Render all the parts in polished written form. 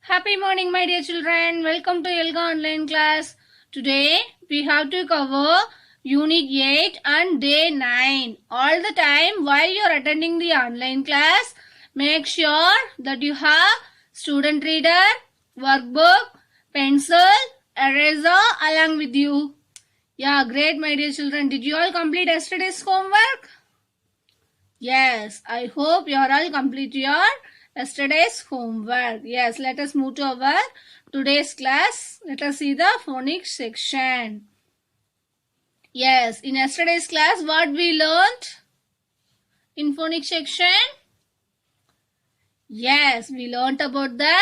Happy morning, my dear children. Welcome to Elga online class. Today we have to cover Unit 8 and Day 9. All the time while you are attending the online class, make sure that you have student reader, workbook, pencil, eraser along with you. Yeah, great, my dear children. Did you all complete yesterday's homework? Yes, I hope you are all complete your yesterday's homework. Yes, let us move to our today's class. Let us see the phonics section. Yes, in yesterday's class, what we learned in phonics section? Yes, we learnt about the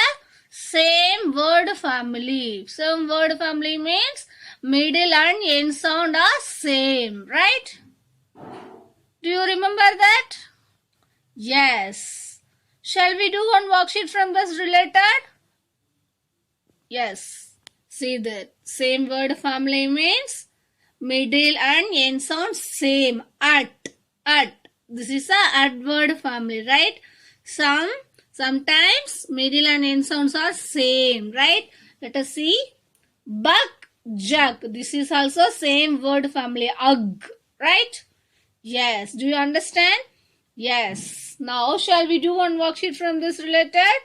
same word family. Same word family means middle and end sound are same, right? Do you remember that? Yes. Shall we do one worksheet from this related? Yes. See that same word family means middle and end sound same. At. This is a adverb family, right? Sometimes middle and end sounds are same, right? Let us see. Buck, jug. This is also same word family. Ugh, right? Yes. Do you understand? Yes. Now, shall we do one worksheet from this related?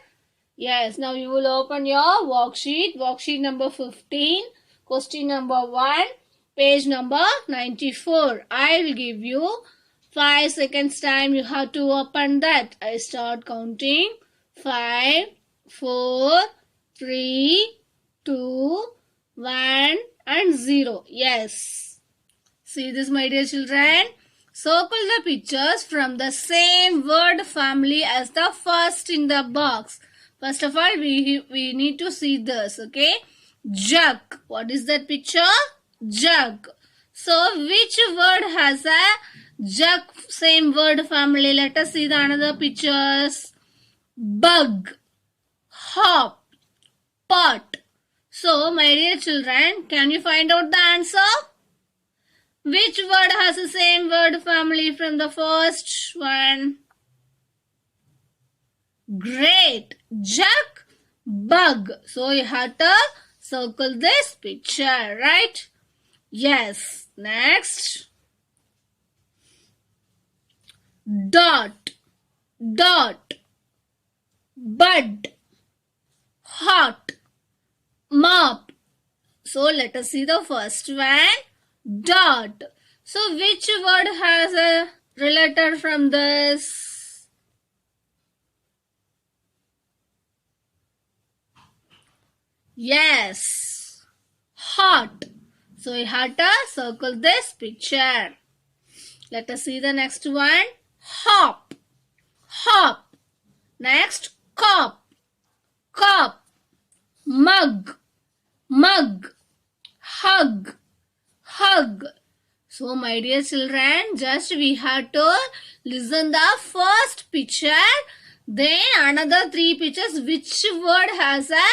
Yes. Now, you will open your worksheet. Worksheet number 15. Question number 1. Page number 94. I will give you 5 seconds time. You have to open that. I start counting. 5, 4, 3, 2, 1 and 0. Yes. See this, my dear children. Circle the pictures from the same word family as the first in the box. First of all, we need to see this, okay? Jug. What is that picture? Jug. So, which word has a jug same word family? Let us see the another pictures. Bug. Hop. Pot. So, my dear children, can you find out the answer? Which word has the same word family from the first one? Great. Jug, bug. So you have to circle this picture, right? Yes. Next. Dot, bud, hot, mop. So let us see the first one. Dot. So which word has a related from this? Yes. Hot. So you have to circle this picture. Let us see the next one. Hop. Next, cop. Mug. Hug. So, my dear children, just we have to listen the first picture, then another 3 pictures. Which word has a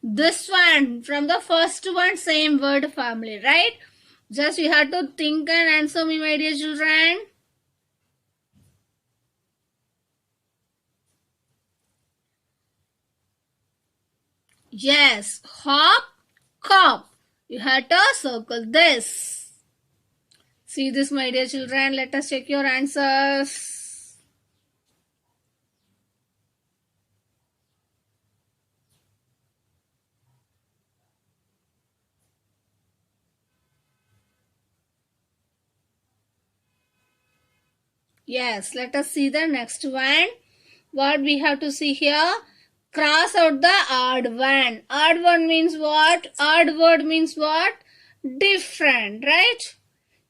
this one from the first one same word family, right? Just we have to think and answer me, my dear children. Yes, hop, cop. You have to circle this. See this, my dear children. Let us check your answers. Yes, let us see the next one. What we have to see here? Cross out the odd one. Odd one means what? Odd word means what? Different, right?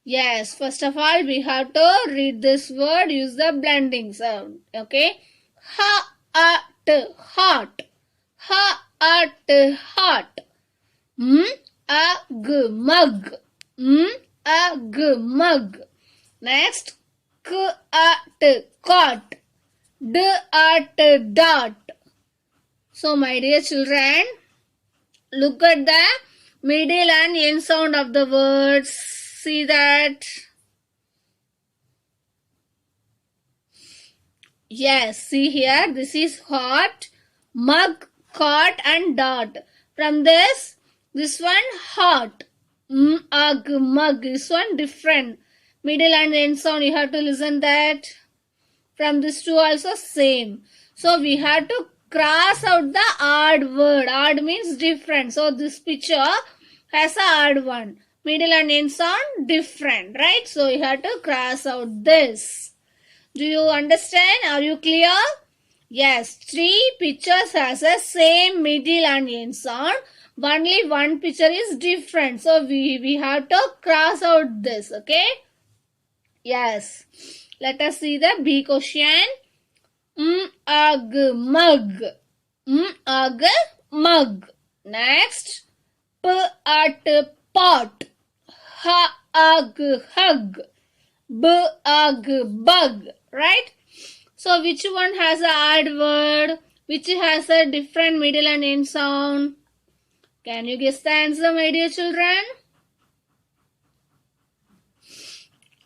Yes, first of all, we have to read this word, use the blending sound. Okay? Hot. Hot. Mug. Mug. Next, cot. Dot. So, my dear children, look at the middle and end sound of the words. See that? Yes, see here. This is hot, mug, cot and dot. From this one hot. Ug, mug. This one different. Middle and end sound you have to listen that. From this two also same. So we have to cross out the odd word. Odd means different. So this picture has a odd one. Middle and end sound different, right? So you have to cross out this. Do you understand? Are you clear? Yes, three pictures has a same middle and end sound. Only one picture is different. So we have to cross out this, okay? Yes. Let us see the B question. Ug, mug. Ug, mug. Next. At, pot. Ug, hug. Ug, bug. Right? So which one has a odd word? Which has a different middle and end sound? Can you guess the answer, my dear children?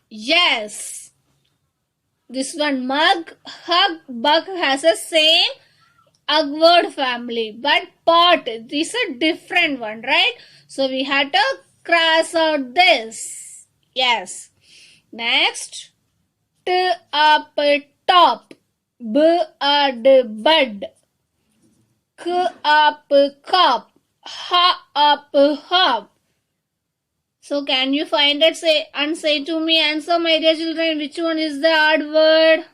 Yes. This one, mug, hug, bug has a same ug word family. But pot, this is a different one, right? So we have to cross out this. Yes. Next. T up top. B ad bud. K up cop. Ha up hop. So can you find it and say to me, answer my dear children, which one is the odd word?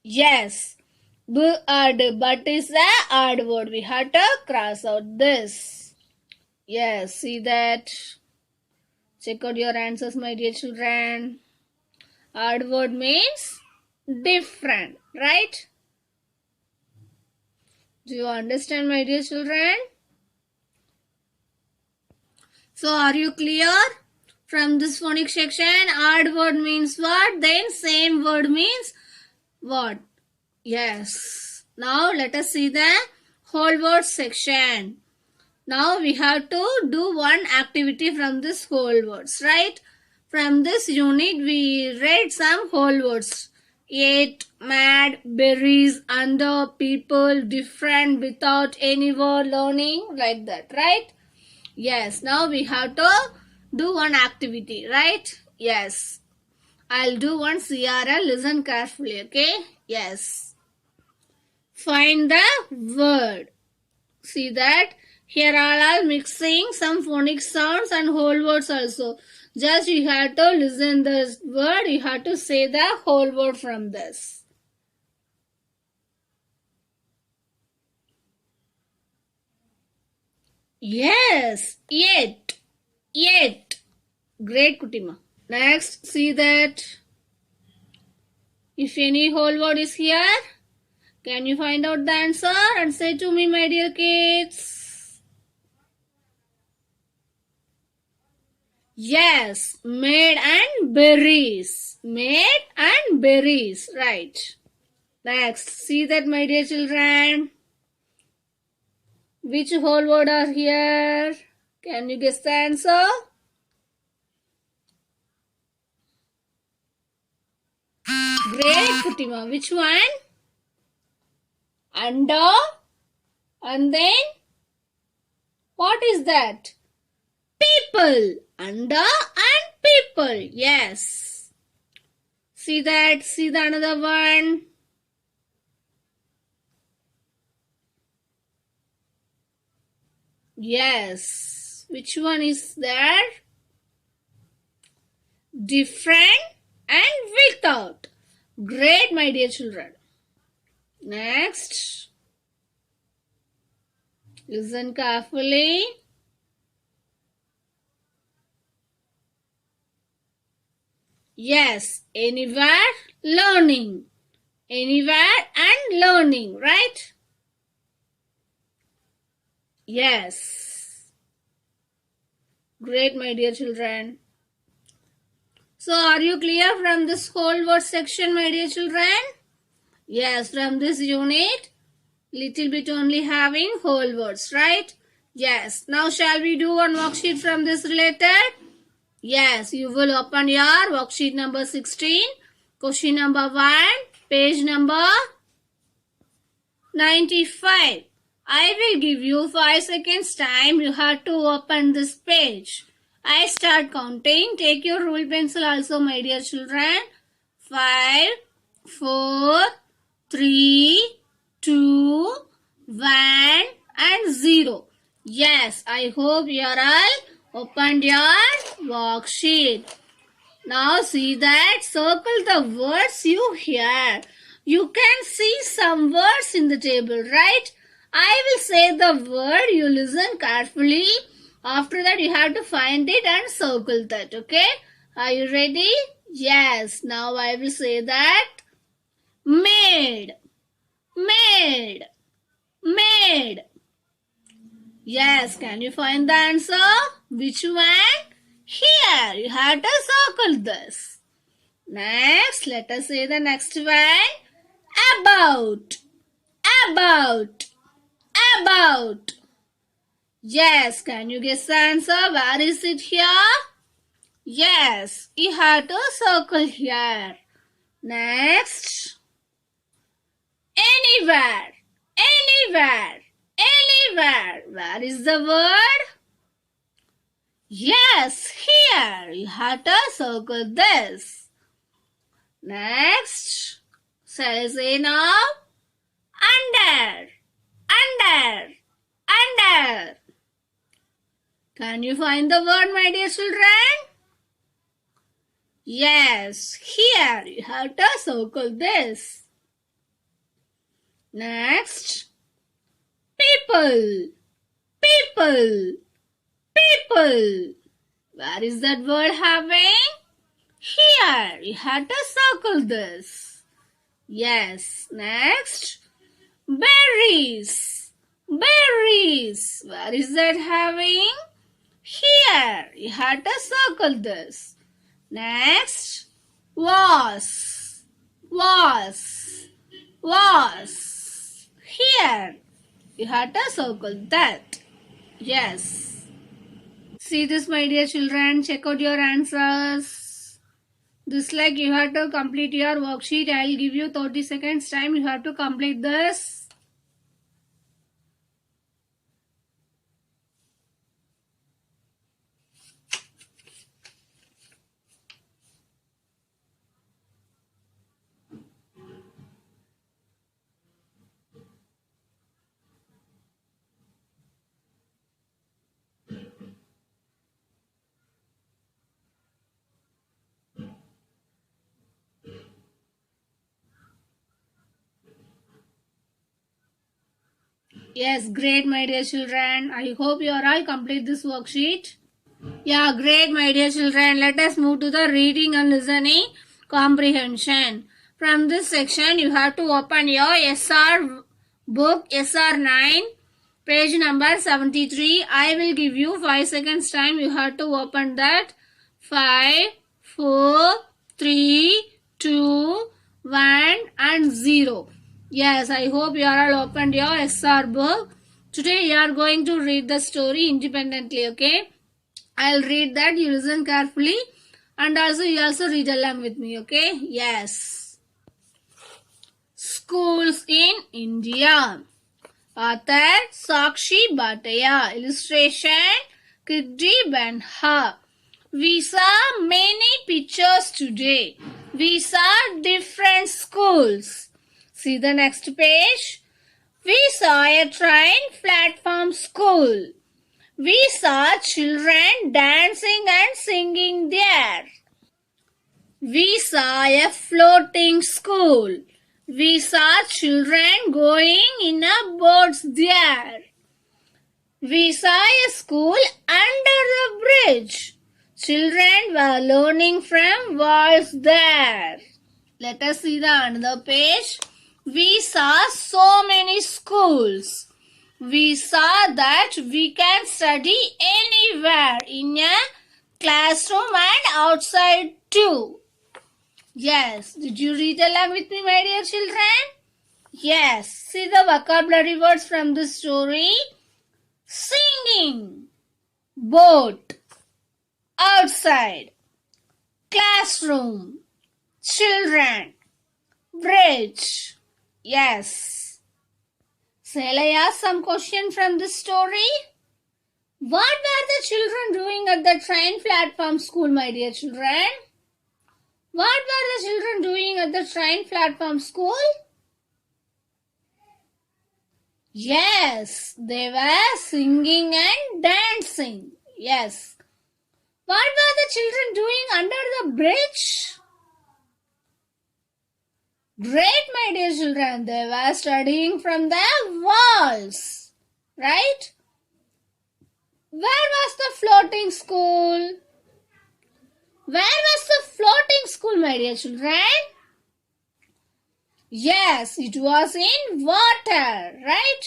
Yes. But is the odd word. We have to cross out this. Yes, see that. Check out your answers, my dear children. Odd word means different, right? Do you understand, my dear children? So, are you clear? From this phonics section, odd word means what? Then same word means what? Yes. Now, let us see the whole word section. Now, we have to do one activity from this whole words, right? From this unit, we read some whole words. Yet, mad, berries, under, people, different, without, anywhere, learning, like that, right? Yes, now we have to do one activity, right? Yes. I'll do one CRL, listen carefully, okay? Yes. Find the word. See that? Here are all mixing some phonic sounds and whole words also. Just you have to listen this word, you have to say the whole word from this. Yes, yet. Great, Kutima. Next, see that. If any whole word is here, can you find out the answer and say to me, my dear kids? Yes, made and berries. Made and berries. Right. Next, see that, my dear children. Which whole word are here? Can you guess the answer? Great, Kutima. Which one? Under. And then? What is that? People. Under and people. Yes. See that? See the another one? Yes. Which one is there? Different and without. Great, my dear children. Next. Listen carefully. Yes, anywhere, learning. Anywhere and learning, right? Yes. Great, my dear children. So, are you clear from this whole word section, my dear children? Yes, from this unit, little bit only having whole words, right? Yes. Now, shall we do one worksheet from this related? Yes, you will open your worksheet number 16. Question number 1, page number 95. I will give you 5 seconds time. You have to open this page. I start counting. Take your rule pencil also, my dear children. 5, 4, 3, 2, 1 and 0. Yes, I hope you are all opened your worksheet. Now see that, circle the words you hear. You can see some words in the table, right? I will say the word, you listen carefully. After that you have to find it and circle that, okay? Are you ready? Yes, now I will say that. Made, made, made. Yes, can you find the answer? Which one? Here, you have to circle this. Next, let us say the next one. About, about, about. Yes, can you guess the answer? Where is it here? Yes, you have to circle here. Next. Anywhere, anywhere, anywhere. Where is the word? Yes, here. You have to circle this. Next. Say now. Under, under, under. Can you find the word, my dear children? Yes, here. You have to circle this. Next. People, people, people. Where is that word having? Here, you have to circle this. Yes, next. Berries, berries. Where is that having? Here, you have to circle this. Next. Was, was, was. Here, you have to circle that. Yes. See this, my dear children. Check out your answers. This like you have to complete your worksheet. I will give you 30 seconds time. You have to complete this. Yes, great, my dear children. I hope you are all complete this worksheet. Yeah, great, my dear children. Let us move to the reading and listening comprehension. From this section, you have to open your SR book, SR 9, page number 73. I will give you 5 seconds time. You have to open that. 5, 4, 3, 2, 1 and 0. Yes, I hope you are all opened your SR book. Today you are going to read the story independently, okay? I'll read that, you listen carefully and also you also read along with me, okay? Yes. Schools in India. Author Sakshi Bhatia. Illustration Kirti Benha. We saw many pictures today. We saw different schools. See the next page. We saw a train platform school. We saw children dancing and singing there. We saw a floating school. We saw children going in a boats there. We saw a school under the bridge. Children were learning from walls there. Let us see the another page. We saw so many schools. We saw that we can study anywhere in a classroom and outside too. Yes, did you read along with me, my dear children? Yes, see the vocabulary words from the story. Singing, boat, outside, classroom, children. Bridge. Yes. Shall I ask some question from this story? What were the children doing at the train platform school, my dear children? What were the children doing at the train platform school? Yes, they were singing and dancing. Yes. What were the children doing under the bridge? Great, my dear children. They were studying from the walls. Right? Where was the floating school? Where was the floating school, my dear children? Yes, it was in water, right?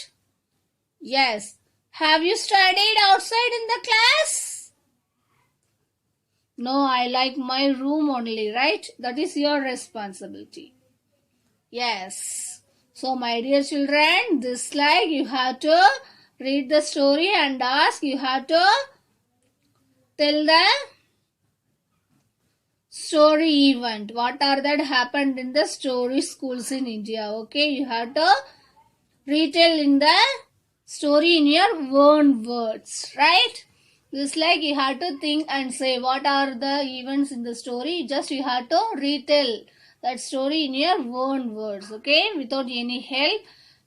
Yes. Have you studied outside in the class? No, I like my room only, right? That is your responsibility. Yes. So, my dear children, this slide you have to read the story and ask. You have to tell the story event. What are that happened in the story schools in India? Okay, you have to retell in the story in your own words, right? Just like you have to think and say what are the events in the story. Just you have to retell that story in your own words, okay? Without any help.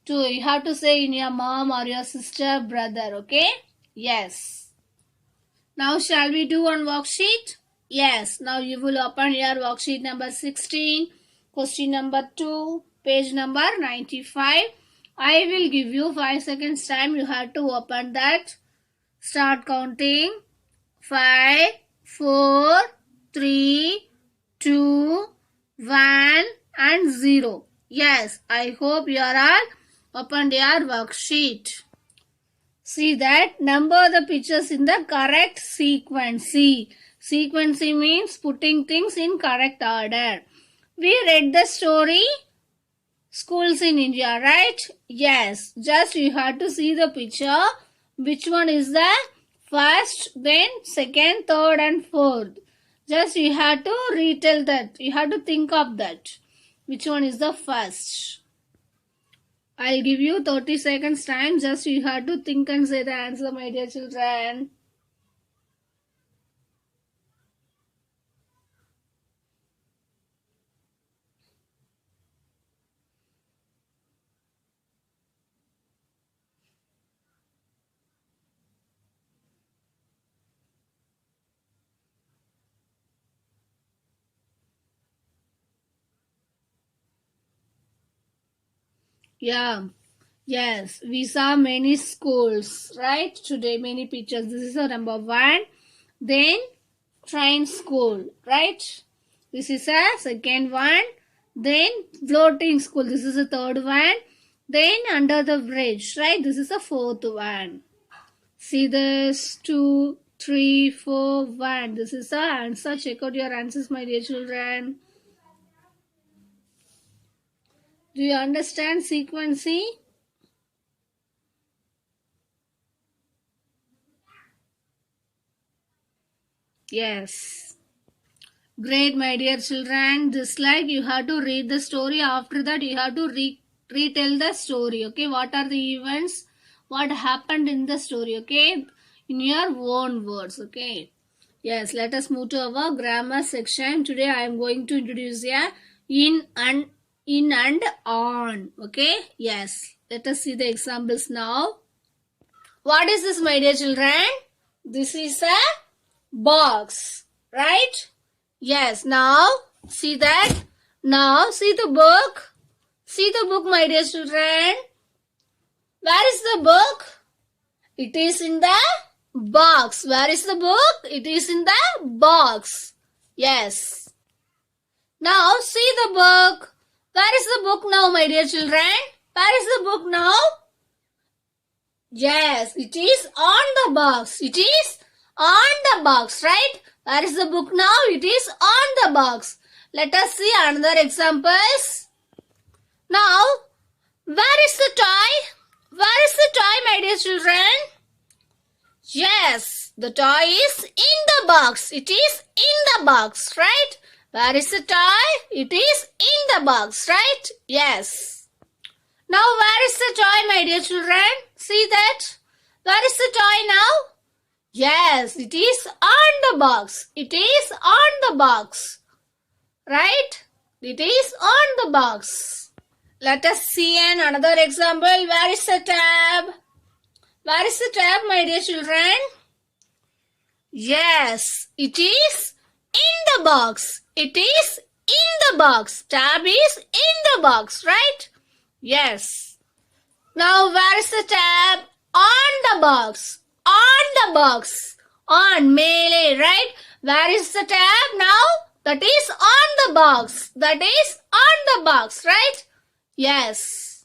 You have to say in your mom or your sister, brother, okay? Yes. Now shall we do one worksheet? Yes, now you will open your worksheet number 16, question number 2, page number 95. I will give you 5 seconds time. You have to open that. Start counting. 5, 4, 3, 2, 1 and 0. Yes, I hope you are all opened your worksheet. See that number the pictures in the correct sequence. Sequencing means putting things in correct order. We read the story schools in India, right? Yes. Just you have to see the picture. Which one is the first, then second, third and fourth. Just you have to retell that. You have to think of that. Which one is the first? I'll give you 30 seconds time. Just you have to think and say the answer, my dear children. Yeah. Yes, we saw many schools, right? Today, many pictures. This is a number 1. Then, train school, right? This is a second one. Then, floating school. This is a third one. Then, under the bridge, right? This is a fourth one. See this? 2, 3, 4, 1. This is the answer. Check out your answers, my dear children. Do you understand sequencing? Yes. Great, my dear children. Just like you have to read the story. After that, you have to retell the story. Okay, what are the events? What happened in the story? Okay, in your own words. Okay. Yes, let us move to our grammar section. Today, I am going to introduce in and on. Okay. Yes. Let us see the examples now. What is this, my dear children? This is a box, right? Yes, now see that. Now see the book. See the book, my dear children. Where is the book? It is in the box. Where is the book? It is in the box. Yes. Now see the book. Where is the book now, my dear children? Where is the book now? Yes, it is on the box. It is on the box, right? Where is the book now? It is on the box. Let us see another examples. Now, where is the toy? Where is the toy, my dear children? Yes, the toy is in the box. It is in the box, right? Where is the toy? It is in the box, right? Yes. Now where is the toy, my dear children? See that? Where is the toy now? Yes, it is on the box. It is on the box. Right? It is on the box. Let us see another example. Where is the tab? Where is the tab, my dear children? Yes, it is in the box. It is in the box. Tab is in the box, right? Yes. Now where is the tab? On the box. On the box. On melee, right? Where is the tab now? That is on the box. That is on the box, right? Yes.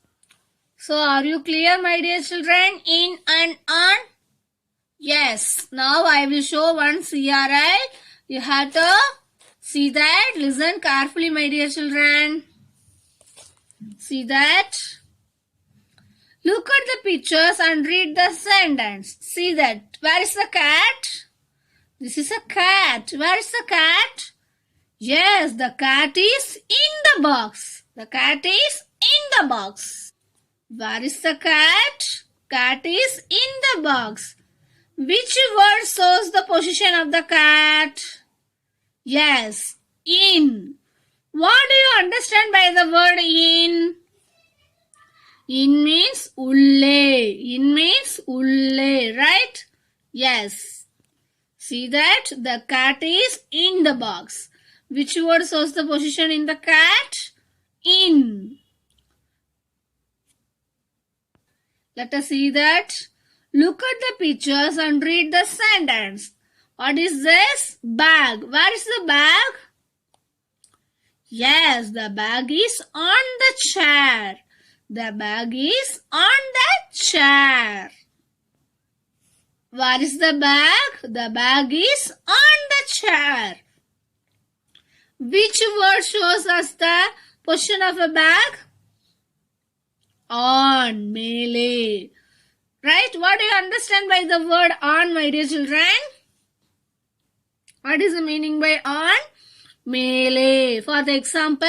So are you clear, my dear children? In and on? Yes. Now I will show one CRI. You have to see that. Listen carefully, my dear children. See that. Look at the pictures and read the sentence. See that. Where is the cat? This is a cat. Where is the cat? Yes, the cat is in the box. The cat is in the box. Where is the cat? Cat is in the box. Which word shows the position of the cat? Yes, in. What do you understand by the word in? In means ulle. In means ulle, right? Yes. See that? The cat is in the box. Which word shows the position in the cat? In. Let us see that. Look at the pictures and read the sentence. What is this? Bag. Where is the bag? Yes, the bag is on the chair. The bag is on the chair. Where is the bag? The bag is on the chair. Which word shows us the position of a bag? On, melee. Right? What do you understand by the word on, my dear children? What is the meaning by on? Melee. For the example,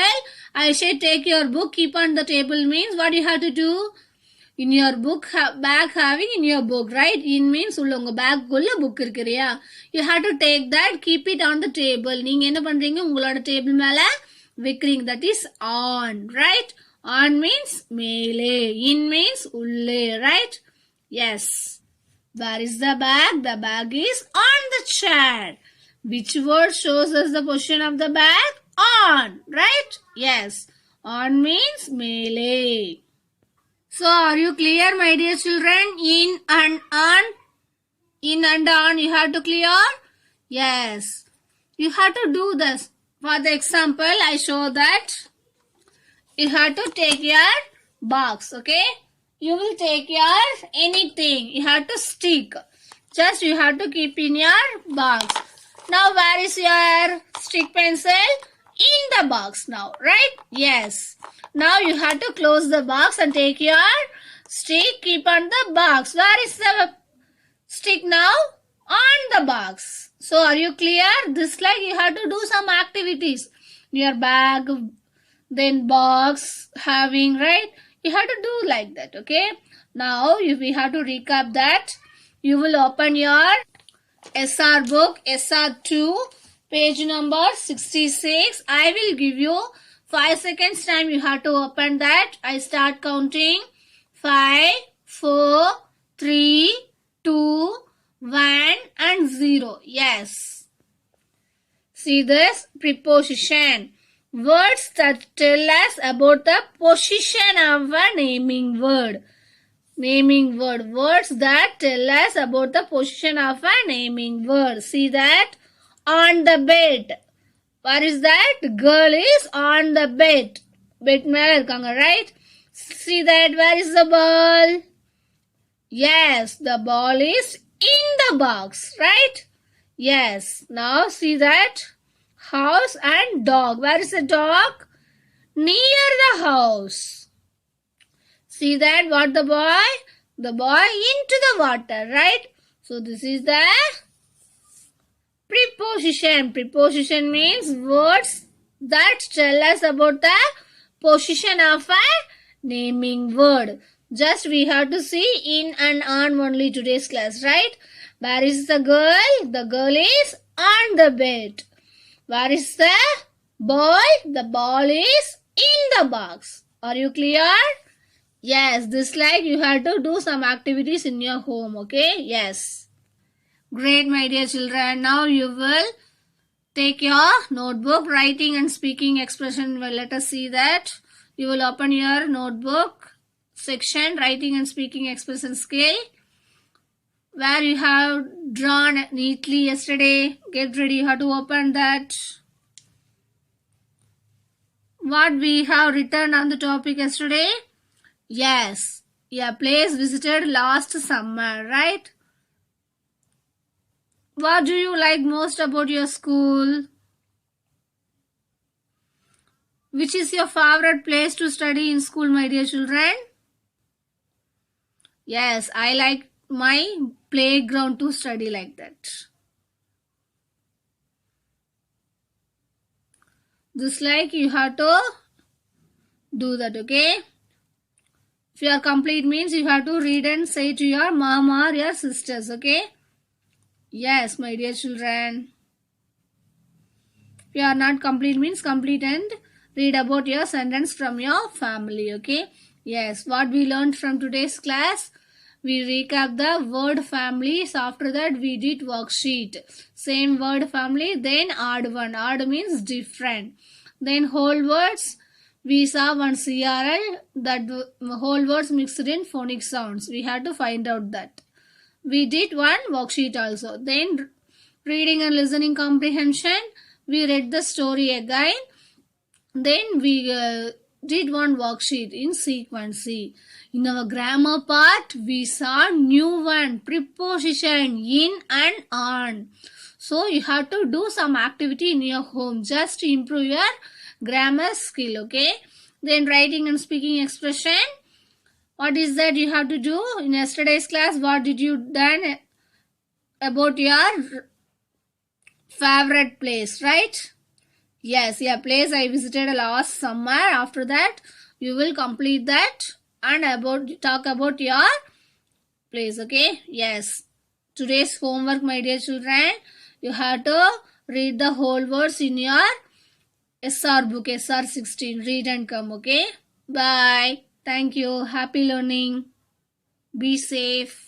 I say take your book, keep on the table means what you have to do? In your book, bag having in your book, right? In means உங்க bag குள்ள book இருக்குறியா? You have to take that, keep it on the table. நீங்க என்ன பண்றீங்க? உங்களோட table மேல வைக்கிறீங்க. That is on, right? On means melee. In means ulle, right? Yes. Where is the bag? The bag is on the chair. Which word shows us the position of the bag? On, right? Yes. On means melee. So are you clear, my dear children? In and on. In and on you have to clear? Yes. You have to do this. For the example, I show that. You have to take your box, okay? You will take your anything. You have to stick. Just you have to keep in your box. Now where is your stick pencil? In the box now, right? Yes. Now you have to close the box and take your stick, keep on the box. Where is the stick now? On the box. So are you clear? This like you have to do some activities. Your bag, then box, having, right? You have to do like that, okay? Now we have to recap that. You will open your SR book, SR2, page number 66. I will give you 5 seconds time. You have to open that. I start counting. 5, 4, 3, 2, 1 and 0. Yes. See this? Preposition. Words that tell us about the position of a naming word. Naming word. Words that tell us about the position of a naming word. See that? On the bed. What is that? Girl is on the bed. Bed மேல இருக்காங்க, right? See that? Where is the ball? Yes, the ball is in the box, right? Yes. Now see that? House and dog. Where is the dog? Near the house. See that? What the boy? The boy into the water, right? So this is the preposition. Preposition means words that tell us about the position of a naming word. Just we have to see in and on only today's class, right? Where is the girl? The girl is on the bed. Where is the ball? The ball is in the box. Are you clear? Yes, this slide you have to do some activities in your home, okay? Yes. Great, my dear children. Now you will take your notebook, writing and speaking expression. Well, let us see that. You will open your notebook section, writing and speaking expression skill, where you have drawn neatly yesterday. Get ready, you have to open that. What we have written on the topic yesterday? Yes, a place visited last summer, right? What do you like most about your school? Which is your favorite place to study in school, my dear children? Yes, I like my playground to study like that. Just like you have to do that, okay? If you are complete means you have to read and say to your mom or your sisters, okay? Yes, my dear children. If you are not complete means complete and read about your sentence from your family, okay? Yes, what we learned from today's class, we recap the word families. After that we did worksheet. Same word family, then odd one. Odd means different. Then whole words, we saw one CRL, that whole words mixed in phonic sounds. We had to find out that. We did one worksheet also. Then reading and listening comprehension, we read the story again. Then we did one worksheet in sequence C. In our grammar part, we saw new one, preposition in and on. So you have to do some activity in your home just to improve your grammar skill, okay? Then writing and speaking expression. What is that you have to do? In yesterday's class, what did you done about your favorite place, right? Yes, a place I visited last summer. After that, you will complete that and talk about your place, okay? Yes. Today's homework, my dear children, you have to read the whole words in your SR book, SR 16. Read and come, okay? Bye. Thank you. Happy learning. Be safe.